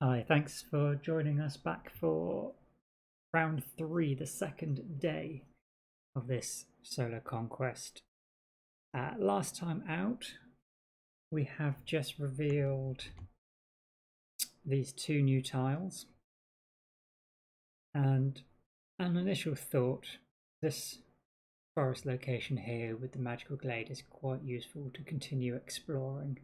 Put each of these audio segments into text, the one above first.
Hi, thanks for joining us back for round 3, the second day of this solo conquest. Last time out, we have just revealed these 2 new tiles, and an initial thought, this forest location here with the magical glade is quite useful to continue exploring.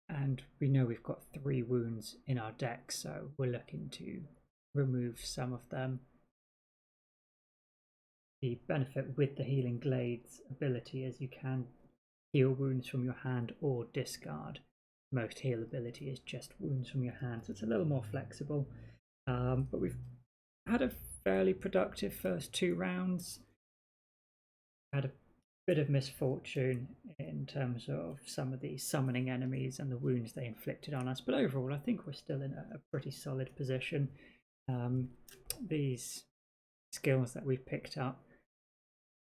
And we know we've got 3 wounds in our deck, so we're looking to remove some of them. The benefit with the Healing Glades ability is you can heal wounds from your hand or discard. Most heal ability is just wounds from your hand, so it's a little more flexible. But we've had a fairly productive first 2 rounds. Had a bit of misfortune in terms of some of the summoning enemies and the wounds they inflicted on us, but overall I think we're still in a pretty solid position. These skills that we've picked up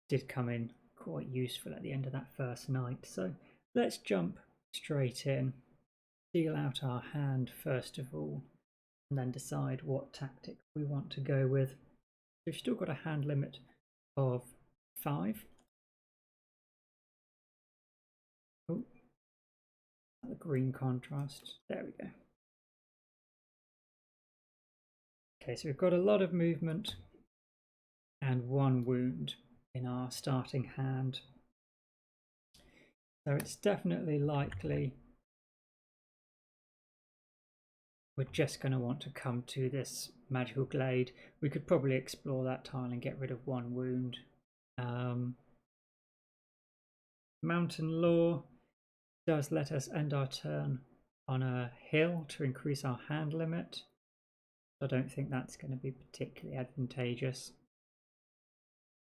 did come in quite useful at the end of that first night, so let's jump straight in, deal out our hand first of all, and then decide what tactic we want to go with. We've still got a hand limit of 5. Oh, the green contrast. There we go. Okay, so we've got a lot of movement and 1 wound in our starting hand. So it's definitely likely we're just going to want to come to this magical glade. We could probably explore that tile and get rid of 1 wound. Mountain Law does let us end our turn on a hill to increase our hand limit. I don't think that's going to be particularly advantageous.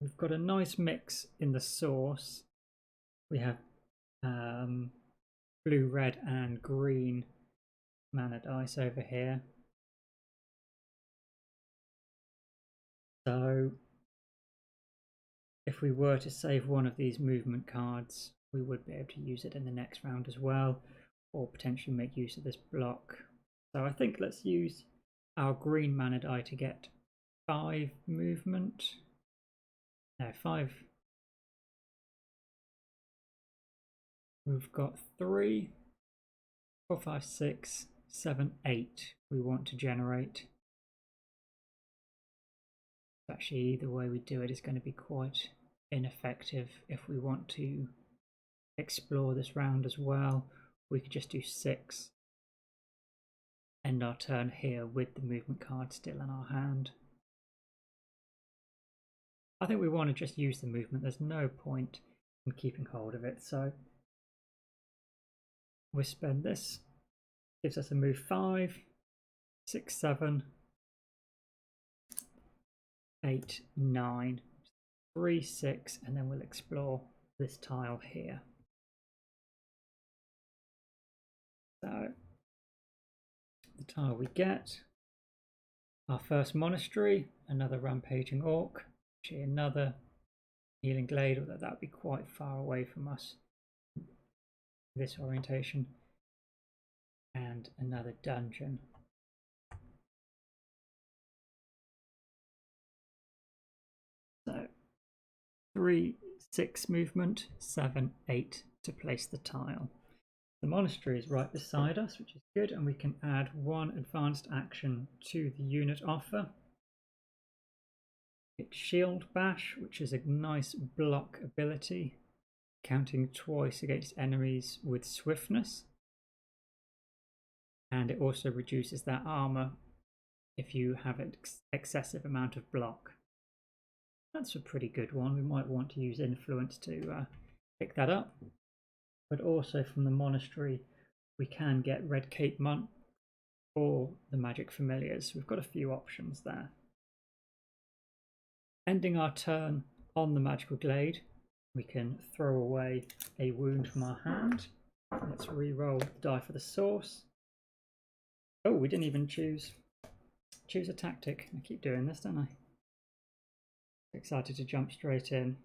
We've got a nice mix in the source. We have blue, red and green mana dice over here. So if we were to save one of these movement cards, we would be able to use it in the next round as well, or potentially make use of this block. So I think let's use our green mana die to get 5 movement. No, 5. We've got 3, 4, 5, 6, 7, 8 we want to generate. Actually, either way we do it is going to be quite ineffective. If we want to explore this round as well, we could just do 6. End our turn here with the movement card still in our hand. I think we want to just use the movement. There's no point in keeping hold of it. So we spend this. Gives us a move 5, 6, 7, 8, 9, 3, 6, and then we'll explore this tile here. So the tile we get, our first monastery, another rampaging orc, actually another healing glade, although that would be quite far away from us, this orientation, and another dungeon. So 3, 6 movement, 7, 8 to place the tile. The monastery is right beside us, which is good, and we can add 1 advanced action to the unit offer. It's Shield Bash, which is a nice block ability, counting twice against enemies with swiftness. And it also reduces their armor if you have an excessive amount of block. That's a pretty good one. We might want to use influence to pick that up. But also from the monastery, we can get Red Cape Monk or the Magic Familiars. We've got a few options there. Ending our turn on the Magical Glade, we can throw away a wound from our hand. Let's re-roll the die for the source. Oh, we didn't even choose a tactic. I keep doing this, don't I? Excited to jump straight in.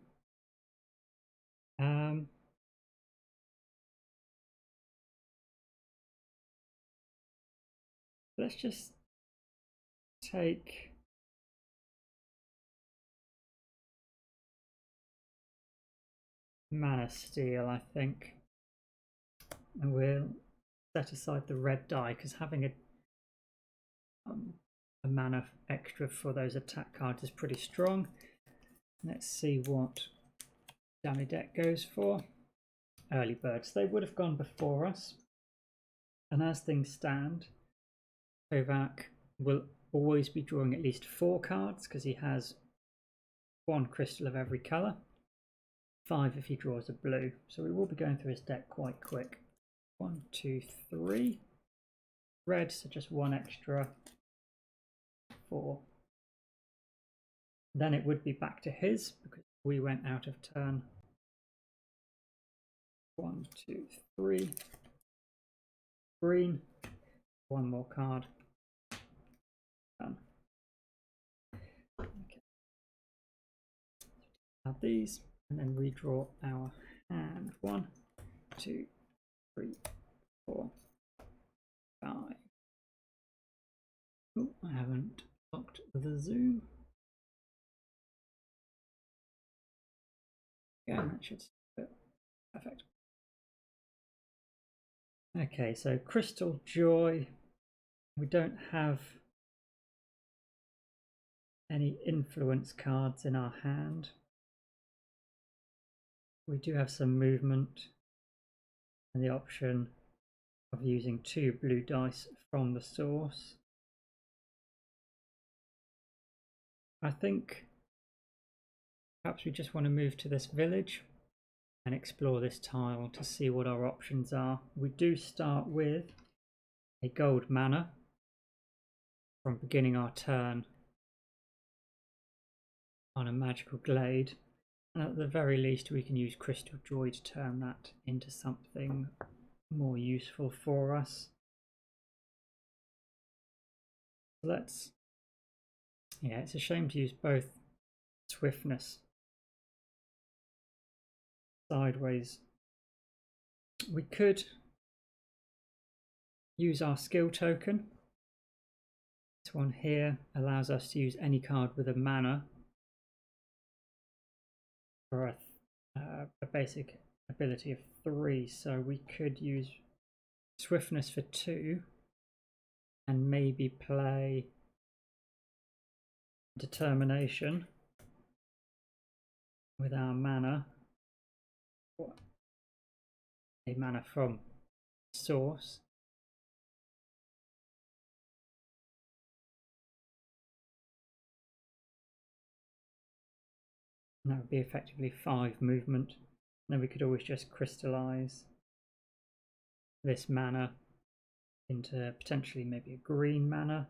Let's just take Mana Steel, I think, and we'll set aside the red die because having a mana extra for those attack cards is pretty strong. Let's see what Dummy Deck goes for. Early birds. They would have gone before us, and as things stand, Kovac will always be drawing at least 4 cards because he has 1 crystal of every colour, 5 if he draws a blue. So we will be going through his deck quite quick. 1, 2, 3. Red, so just 1 extra. 4. Then it would be back to his because we went out of turn. 1, 2, 3. Green. 1 more card. Done. Okay. Add these and then redraw our hand. 1, 2, 3, 4, 5. Oh, I haven't locked the zoom. Yeah, that should fit. Perfect. Okay, so Crystal Joy. We don't have any influence cards in our hand. We do have some movement and the option of using 2 blue dice from the source. I think perhaps we just want to move to this village and explore this tile to see what our options are. We do start with a gold mana from beginning our turn on a magical glade, and at the very least we can use Crystal Joy to turn that into something more useful for us. Let's, yeah, it's a shame to use both swiftness sideways. We could use our skill token. This one here allows us to use any card with a mana for a basic ability of 3, so we could use swiftness for 2 and maybe play determination with our mana, a mana from source. And that would be effectively 5 movement. And then we could always just crystallize this mana into potentially maybe a green mana.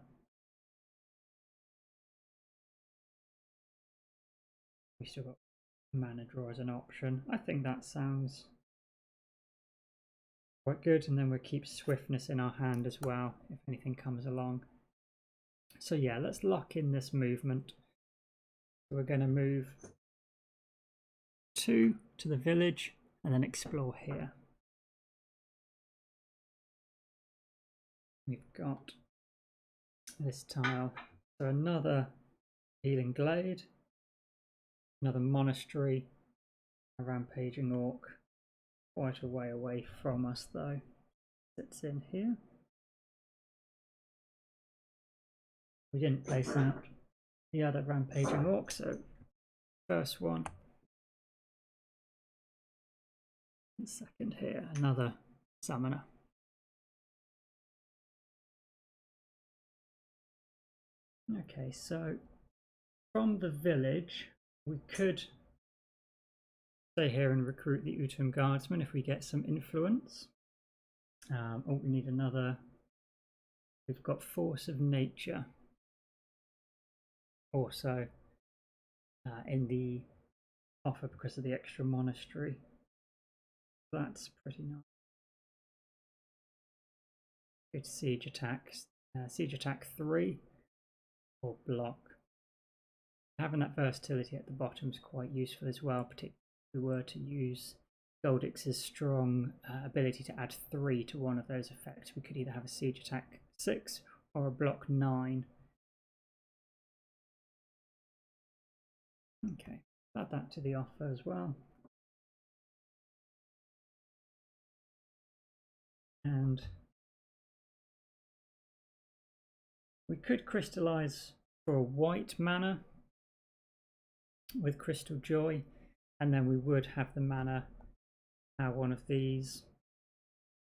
We still got mana draw as an option. I think that sounds quite good, and then we'll keep swiftness in our hand as well if anything comes along. So yeah, let's lock in this movement. So we're going to move 2 to the village and then explore here. We've got this tile, so another healing glade, another monastery, a rampaging orc, quite a way away from us though. Sits in here. We didn't place out the other rampaging orc, so first one. And second here, another summoner. Okay, so from the village we could stay here and recruit the Utum Guardsman if we get some influence. Oh, we need another. We've got Force of Nature also in the offer because of the extra monastery. That's pretty nice. Good siege attacks. Siege attack 3 or block. Having that versatility at the bottom is quite useful as well, particularly if we were to use Goldyx's strong ability to add 3 to one of those effects. We could either have a siege attack 6 or a block 9. Okay, add that to the offer as well. And we could crystallize for a white mana with Crystal Joy, and then we would have the mana one of these.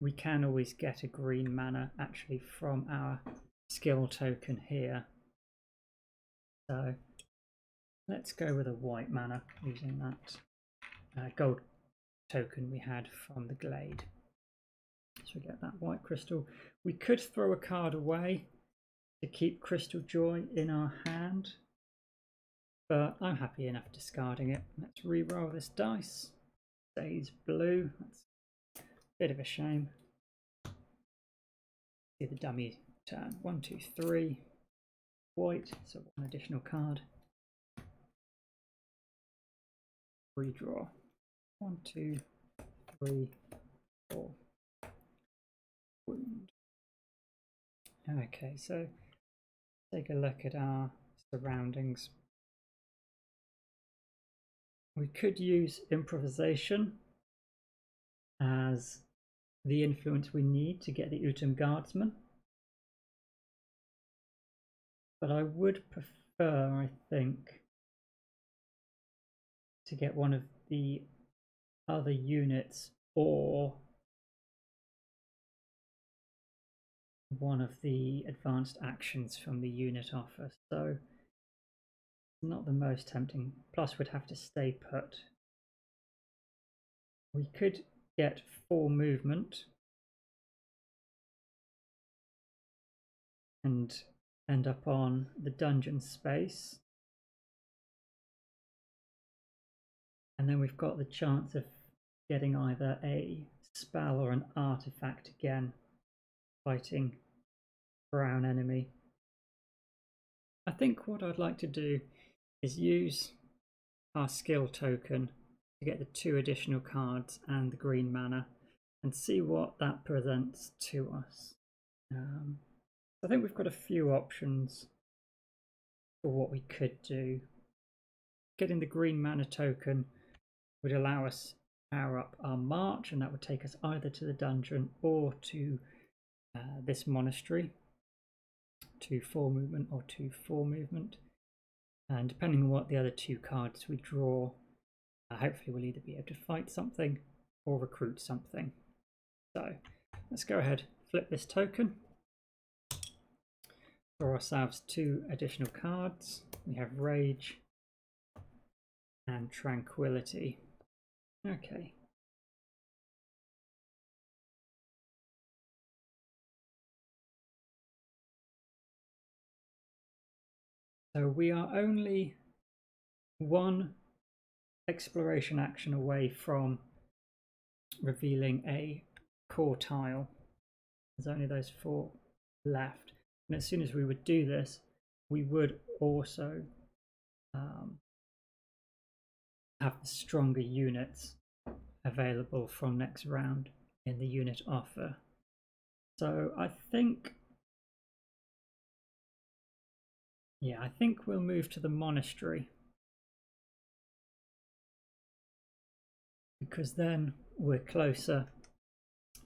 We can always get a green mana actually from our skill token here. So let's go with a white mana using that gold token we had from the Glade. So we get that white crystal. We could throw a card away to keep Crystal Joy in our hand, but I'm happy enough discarding it. Let's re-roll this dice. Stays blue. That's a bit of a shame. See the dummy turn. 1, 2, 3. White, so one additional card. Redraw. 1, 2, 3, 4. Wound. Okay, so take a look at our surroundings. We could use improvisation as the influence we need to get the Utum Guardsman. But I would prefer, I think, to get one of the other units or one of the advanced actions from the unit offer. So not the most tempting. Plus we'd have to stay put. We could get 4 movement and end up on the dungeon space, and then we've got the chance of getting either a spell or an artifact again, fighting brown enemy. I think what I'd like to do is use our skill token to get the 2 additional cards and the green mana and see what that presents to us. I think we've got a few options for what we could do. Getting the green mana token would allow us to power up our march, and that would take us either to the dungeon or to this monastery. 2/4 movement or 2/4 movement. And depending on what the other 2 cards we draw, hopefully we'll either be able to fight something or recruit something. So let's go ahead, flip this token. Draw ourselves 2 additional cards. We have Rage and Tranquility. Okay. So we are only 1 exploration action away from revealing a core tile. There's only those 4 left. And as soon as we would do this, we would also have the stronger units available from next round in the unit offer. So I think, yeah, I think we'll move to the monastery, because then we're closer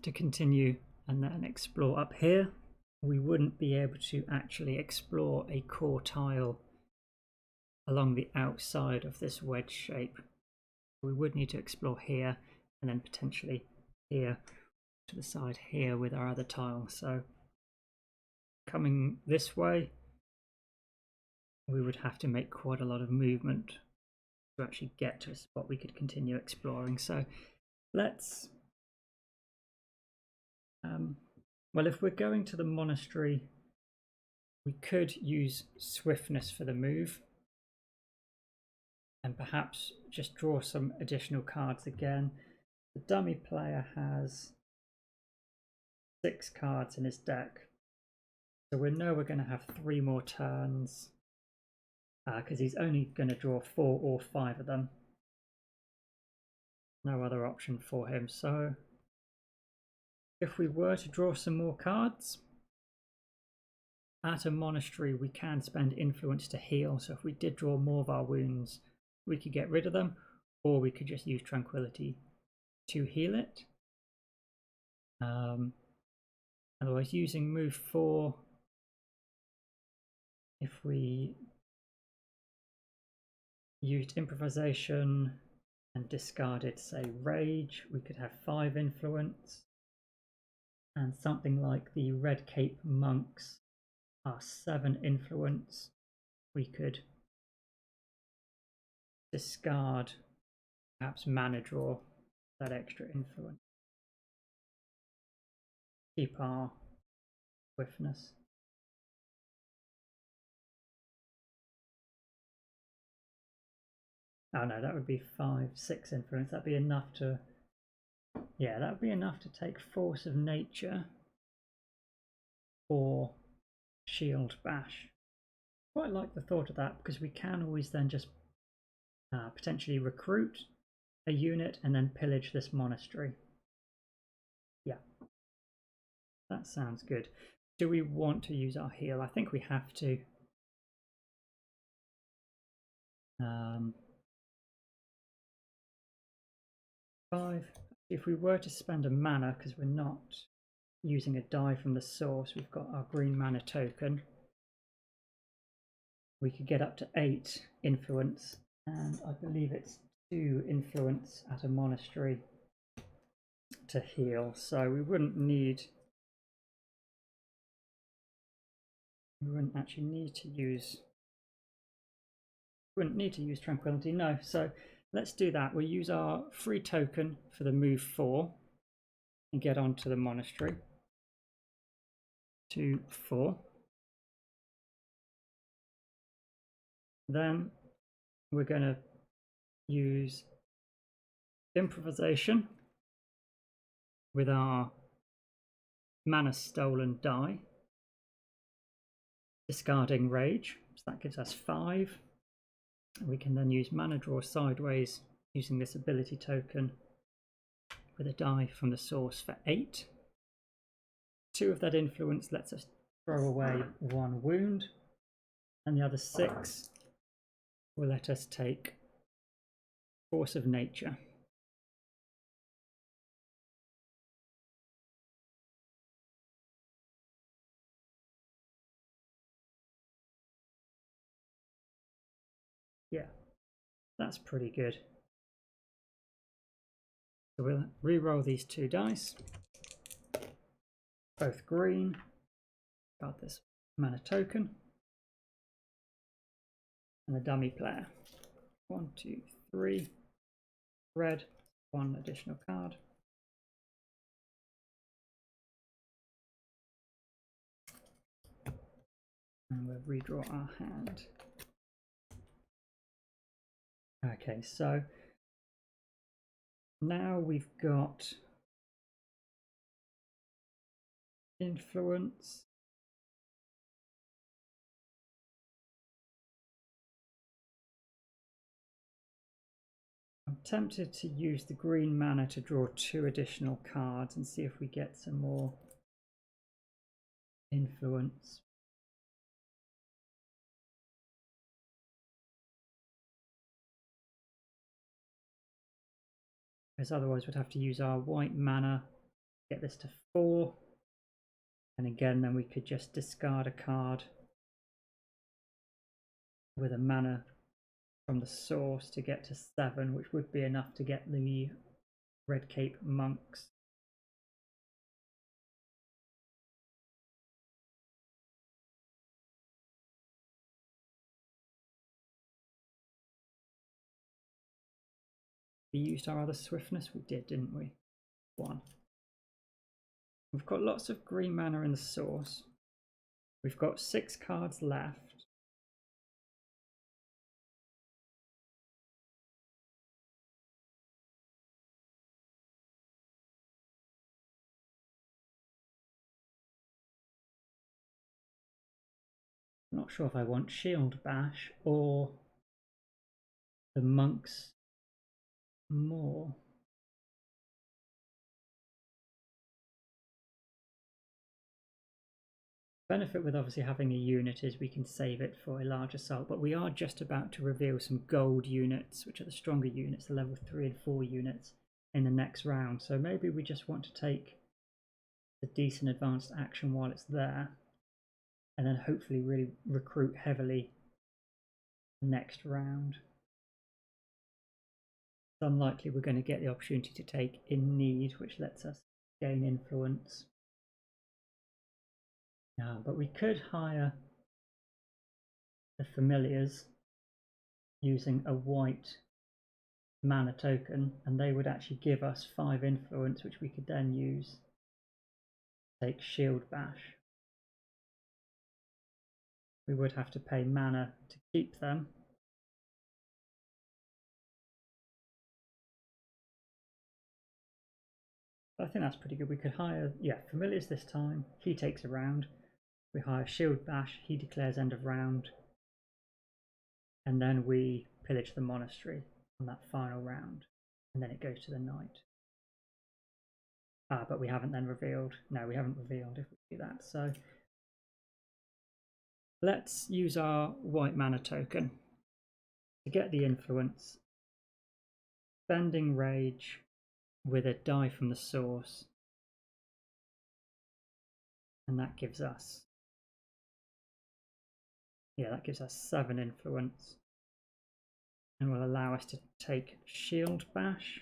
to continue and then explore up here. We wouldn't be able to actually explore a core tile along the outside of this wedge shape. We would need to explore here and then potentially here to the side here with our other tile. So coming this way, we would have to make quite a lot of movement to actually get to a spot we could continue exploring. So let's well, if we're going to the monastery, we could use swiftness for the move and perhaps just draw some additional cards again. The dummy player has 6 cards in his deck, so we know we're going to have 3 more turns because he's only going to draw 4 or 5 of them. No other option for him. So if we were to draw some more cards, at a monastery we can spend influence to heal, so if we did draw more of our wounds we could get rid of them, or we could just use tranquility to heal it. Otherwise, using move 4, if we used improvisation and discarded, say, rage, we could have 5 influence, and something like the Red Cape monks are 7 influence. We could discard perhaps mana draw, that extra influence. Keep our swiftness. Oh no, that would be 5, 6 influence. That'd be enough to, yeah, that would be enough to take Force of Nature or Shield Bash. Quite like the thought of that, because we can always then just potentially recruit a unit and then pillage this monastery. Yeah, that sounds good. Do we want to use our heal? I think we have to. Five. If we were to spend a mana, because we're not using a die from the source, we've got our green mana token. We could get up to 8 influence, and I believe it's 2 influence at a monastery to heal. So we wouldn't actually need to use. Wouldn't need to use tranquility, no. So let's do that. We'll use our free token for the move 4 and get onto the monastery. 2, 4. Then we're going to use improvisation with our mana stolen die, discarding rage, so that gives us 5. We can then use mana draw sideways using this ability token with a die from the source for 8. 2 of that influence lets us throw away 1 wound, and the other 6 will let us take Force of Nature. Yeah, that's pretty good. So we'll re-roll these 2 dice, both green. Got this mana token and a dummy player. 1, 2, 3. Red, 1 additional card. And we'll redraw our hand. Okay, so now we've got influence. I'm tempted to use the green mana to draw 2 additional cards and see if we get some more influence. Because otherwise we'd have to use our white mana, get this to 4. And again, then we could just discard a card with a mana from the source to get to 7, which would be enough to get the Red Cape monks. We used our other swiftness? We did, didn't we? 1. We've got lots of green mana in the source. We've got 6 cards left. I'm not sure if I want Shield Bash or the monks more. Benefit with obviously having a unit is we can save it for a large assault, but we are just about to reveal some gold units, which are the stronger units, the level 3 and 4 units in the next round. So maybe we just want to take the decent advanced action while it's there, and then hopefully really recruit heavily next round. It's unlikely we're going to get the opportunity to take in need, which lets us gain influence. But we could hire the familiars using a white mana token, and they would actually give us 5 influence, which we could then use to take shield bash. We would have to pay mana to keep them. But I think that's pretty good. We could hire, familiars this time. He takes a round. We hire shield bash. He declares end of round. And then we pillage the monastery on that final round. And then it goes to the knight. But we haven't then revealed. No, we haven't revealed if we do that. So let's use our white mana token to get the influence. Spending rage with a die from the source. And that gives us, that gives us 7 influence. And will allow us to take shield bash.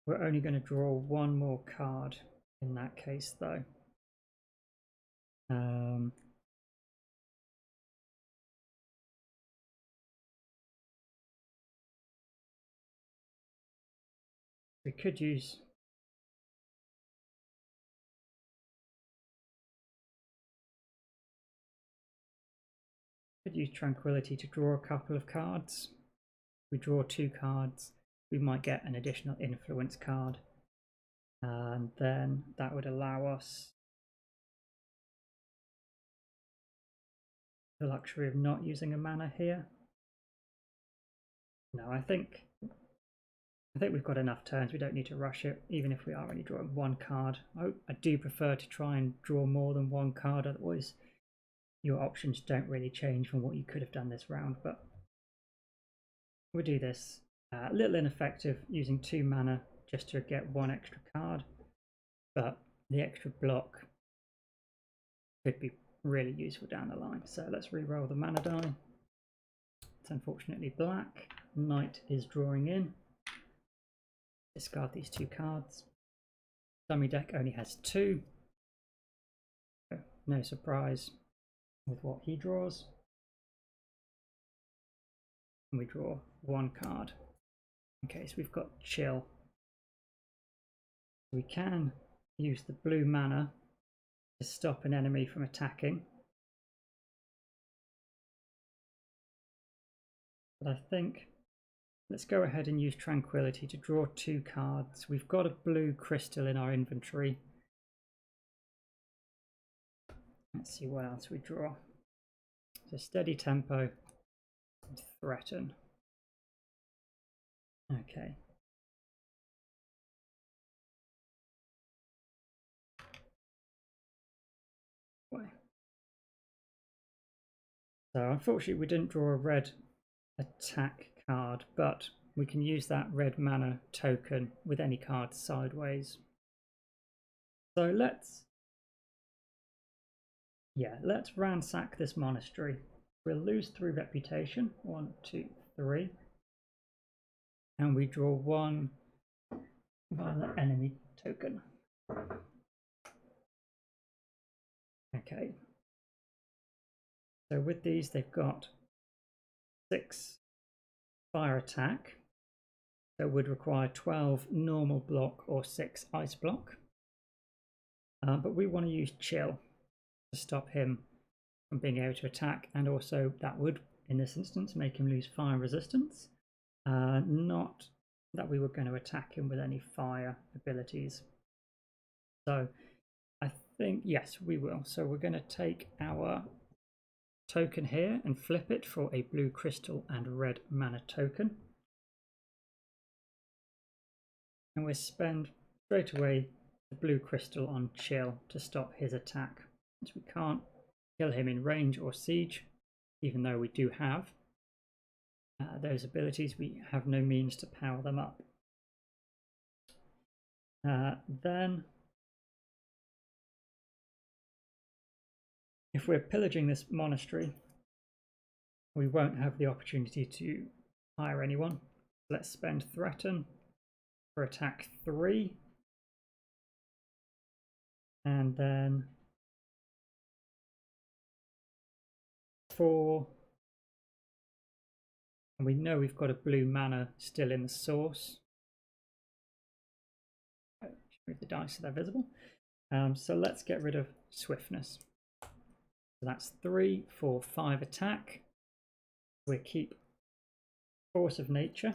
We're only going to draw 1 more card in that case, though. We could use Tranquility to draw a couple of cards. We draw 2 cards, we might get an additional influence card, and then that would allow us the luxury of not using a mana here. No, I think we've got enough turns. We don't need to rush it, even if we are only drawing 1 card. I do prefer to try and draw more than 1 card, otherwise your options don't really change from what you could have done this round. But we'll do this. A little ineffective using 2 mana just to get 1 extra card, but the extra block could be really useful down the line. So let's re-roll the mana die. It's unfortunately black. Knight is drawing in. Discard these 2 cards. Dummy deck only has 2. So no surprise with what he draws. And we draw 1 card. Okay, so we've got chill. We can use the blue mana to stop an enemy from attacking. But I think let's go ahead and use Tranquility to draw 2 cards. We've got a blue crystal in our inventory. Let's see what else we draw. So steady tempo and threaten. Okay. So unfortunately we didn't draw a red attack card, but we can use that red mana token with any card sideways. So let's ransack this monastery. We'll lose 3 reputation. 1, 2, 3. And we draw 1 violet enemy token. Okay. So with these, they've got 6 fire attack. So it would require 12 normal block or 6 ice block. But we want to use chill to stop him from being able to attack, and also that would, in this instance, make him lose fire resistance. Not that we were going to attack him with any fire abilities. So I think, yes, we will. So we're going to take our token here and flip it for a blue crystal and red mana token. And we'll spend straight away the blue crystal on chill to stop his attack. Since we can't kill him in range or siege, even though we do have those abilities, we have no means to power them up. Then, if we're pillaging this monastery, we won't have the opportunity to hire anyone. Let's spend Threaten for attack 3. And then 4. And we know we've got a blue mana still in the source. Move the dice so they're visible. So let's get rid of Swiftness. So that's 3, 4, 5 attack. We keep Force of Nature.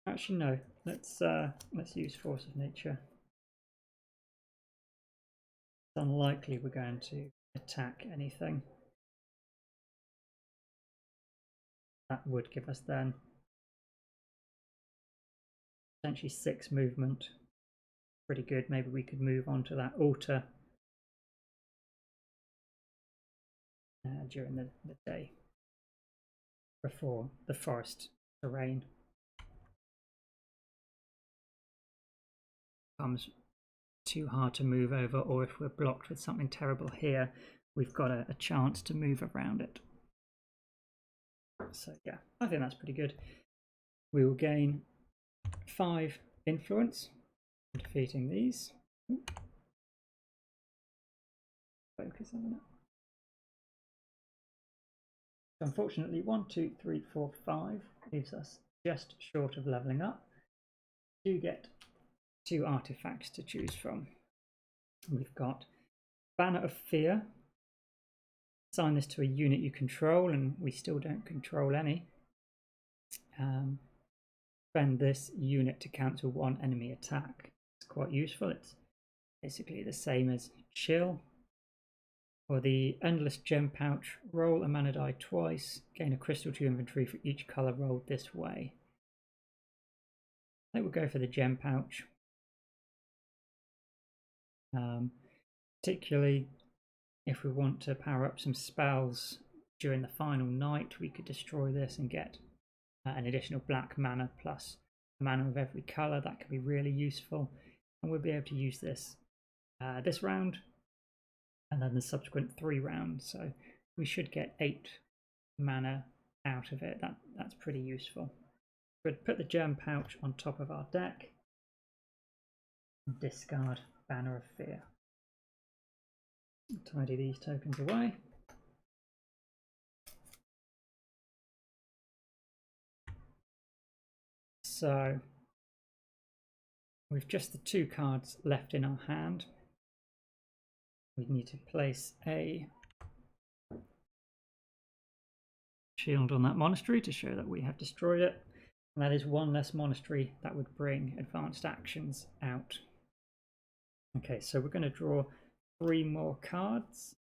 Actually, no. Let's use Force of Nature. It's unlikely we're going to attack anything. That would give us then potentially 6 movement. Pretty good. Maybe we could move on to that altar during the day before the forest terrain becomes too hard to move over, or if we're blocked with something terrible here, we've got a chance to move around it. So yeah, I think that's pretty good. We will gain 5 influence from defeating these. Focus on it. So unfortunately, 1, 2, 3, 4, 5 leaves us just short of leveling up. We do get 2 artifacts to choose from. We've got Banner of Fear. Assign this to a unit you control, and we still don't control any. Spend this unit to cancel 1 enemy attack. It's quite useful. It's basically the same as Chill. For the Endless Gem Pouch, roll a mana die twice, gain a crystal to your inventory for each colour rolled this way. I think we'll go for the Gem Pouch. Particularly if we want to power up some spells during the final night, we could destroy this and get an additional black mana plus mana of every colour. That could be really useful, and we'll be able to use this this round and then the subsequent 3 rounds, so we should get 8 mana out of it. That's pretty useful. We'll put the Gem Pouch on top of our deck and discard Banner of Fear. Tidy these tokens away. So we've just the 2 cards left in our hand. We need to place a shield on that monastery to show that we have destroyed it. And that is 1 less monastery that would bring advanced actions out. Okay, so we're going to draw 3 more cards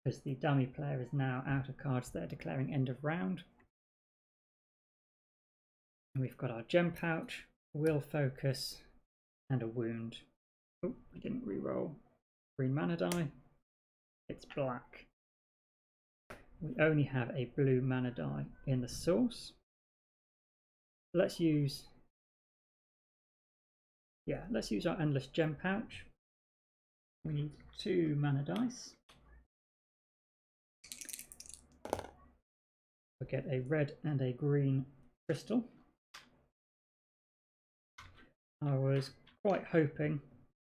because the dummy player is now out of cards. They're declaring end of round. And we've got our Gem Pouch, Will Focus, and a Wound. Oh, we didn't re-roll. Green mana die. It's black. We only have a blue mana die in the source. Let's use our Endless Gem Pouch. We need 2 mana dice. We'll get a red and a green crystal. I was quite hoping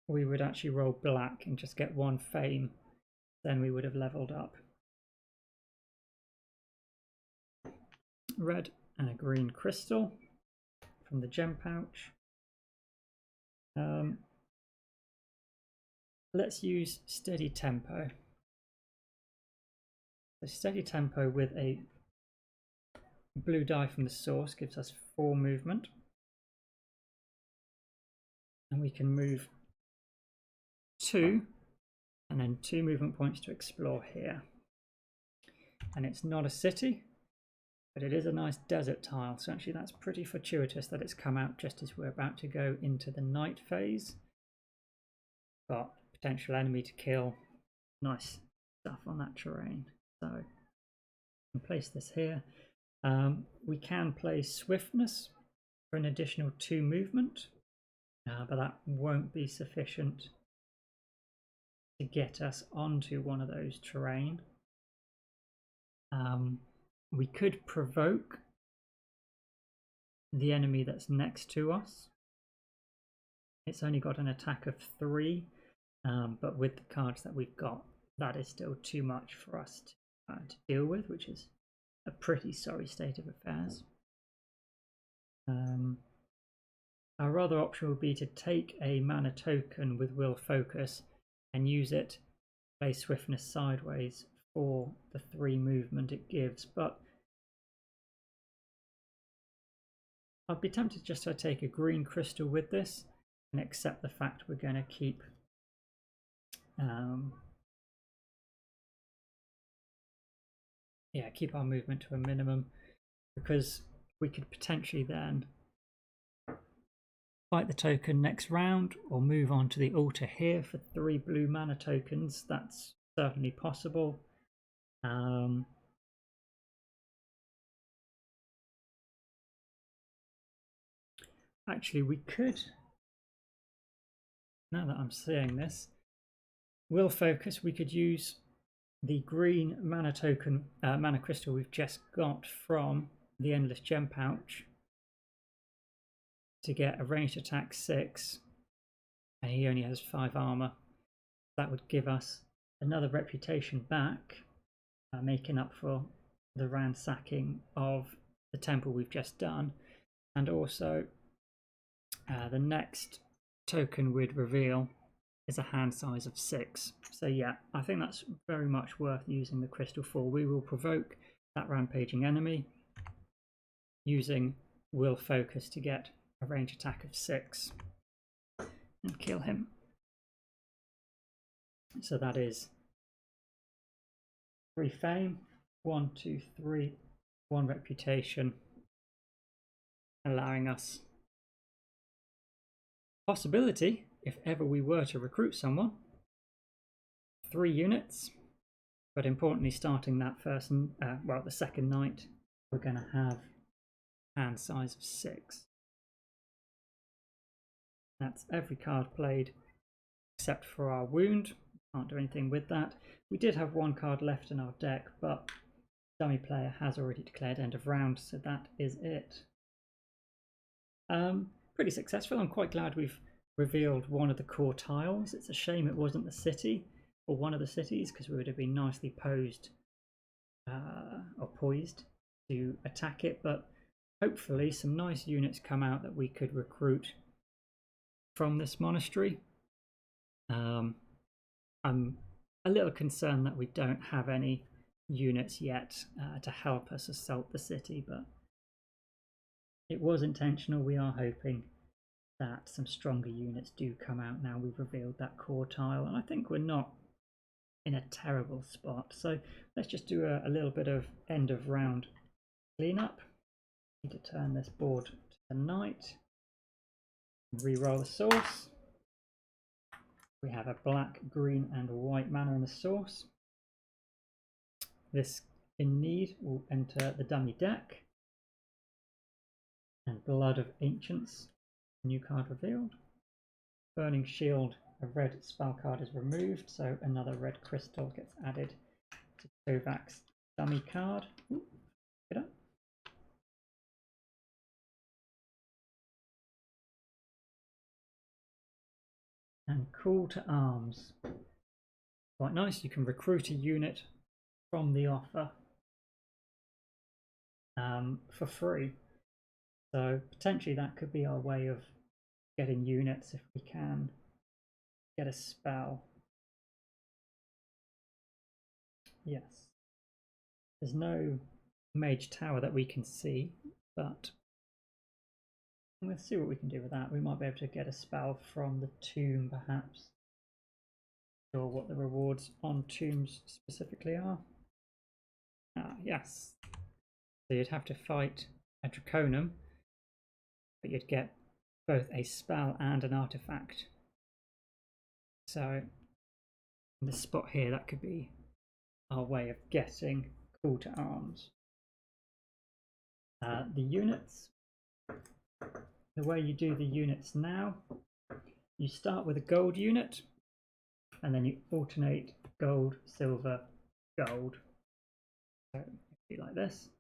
we would actually roll black and just get 1 fame, then we would have leveled up. Red and a green crystal from the Gem Pouch. Let's use Steady Tempo. So Steady Tempo with a blue die from the source gives us 4 movement. And we can move 2 and then 2 movement points to explore here. And it's not a city, but it is a nice desert tile, so actually that's pretty fortuitous that it's come out just as we're about to go into the night phase. Got potential enemy to kill, nice stuff on that terrain. So we can place this here. We can place swiftness for an additional 2 movement, but that won't be sufficient to get us onto one of those terrain. We could provoke the enemy that's next to us. It's only got an attack of 3, but with the cards that we've got, that is still too much for us to deal with, which is a pretty sorry state of affairs. Our other option would be to take a mana token with Will Focus and use it, play Swiftness sideways for the 3 movement it gives, but I'd be tempted just to take a green crystal with this and accept the fact we're going to keep keep our movement to a minimum, because we could potentially then fight the token next round or move on to the altar here for 3 blue mana tokens. That's certainly possible. Actually, we could, now that I'm seeing this, Will Focus, we could use the green mana token, mana crystal we've just got from the Endless Gem Pouch to get a ranged attack 6, and he only has 5 armor. That would give us another reputation back, making up for the ransacking of the temple we've just done, and also the next token we'd reveal is a hand size of 6. So yeah, I think that's very much worth using the crystal for. We will provoke that rampaging enemy using Will Focus to get a range attack of 6 and kill him. So that is 3 fame, 1, 2, 3, 1 reputation, allowing us possibility, if ever we were to recruit someone, 3 units, but importantly, starting that first, the second night, we're going to have hand size of 6. That's every card played except for our wound. Can't do anything with that. We did have 1 card left in our deck, but dummy player has already declared end of round, so that is it. Pretty successful. I'm quite glad we've revealed one of the core tiles. It's a shame it wasn't the city or one of the cities, because we would have been nicely posed or poised to attack it, but hopefully some nice units come out that we could recruit from this monastery. I'm a little concerned that we don't have any units yet to help us assault the city, but it was intentional. We are hoping that some stronger units do come out now we've revealed that core tile, and I think we're not in a terrible spot. So let's just do a little bit of end of round cleanup. Need to turn this board to the night, re-roll the source. We have a black, green and white mana in the source. This in need will enter the dummy deck, and Blood of Ancients, new card revealed. Burning Shield, a red spell card is removed, so another red crystal gets added to Tovak's dummy card. Ooh, pick it up. And Call to Arms. Quite nice, you can recruit a unit from the offer for free. So potentially that could be our way of getting units if we can get a spell. Yes. There's no mage tower that we can see, but let's see what we can do with that. We might be able to get a spell from the tomb, perhaps. Or what the rewards on tombs specifically are. Ah, yes. So you'd have to fight a Draconum, but you'd get both a spell and an artifact. So in this spot here, that could be our way of getting Call to Arms. The units, the way you do the units now, you start with a gold unit and then you alternate gold, silver, gold. So it'd be like this.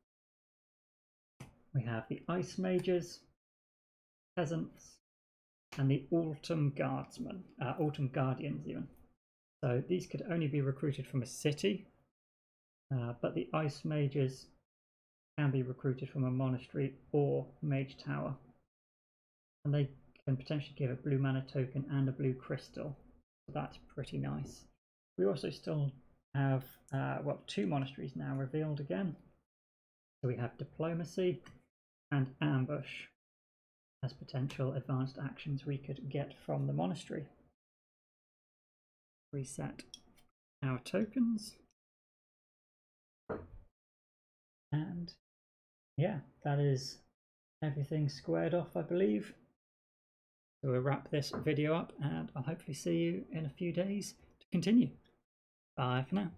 We have the Ice Mages, Peasants, and the Autumn Guardsmen, Autumn Guardians even. So these could only be recruited from a city, but the Ice Mages can be recruited from a monastery or mage tower. And they can potentially give a blue mana token and a blue crystal. So that's pretty nice. We also still have, 2 monasteries now revealed again. So we have Diplomacy and Ambush as potential advanced actions we could get from the monastery. Reset our tokens. And yeah, that is everything squared off, I believe. So we'll wrap this video up and I'll hopefully see you in a few days to continue. Bye for now.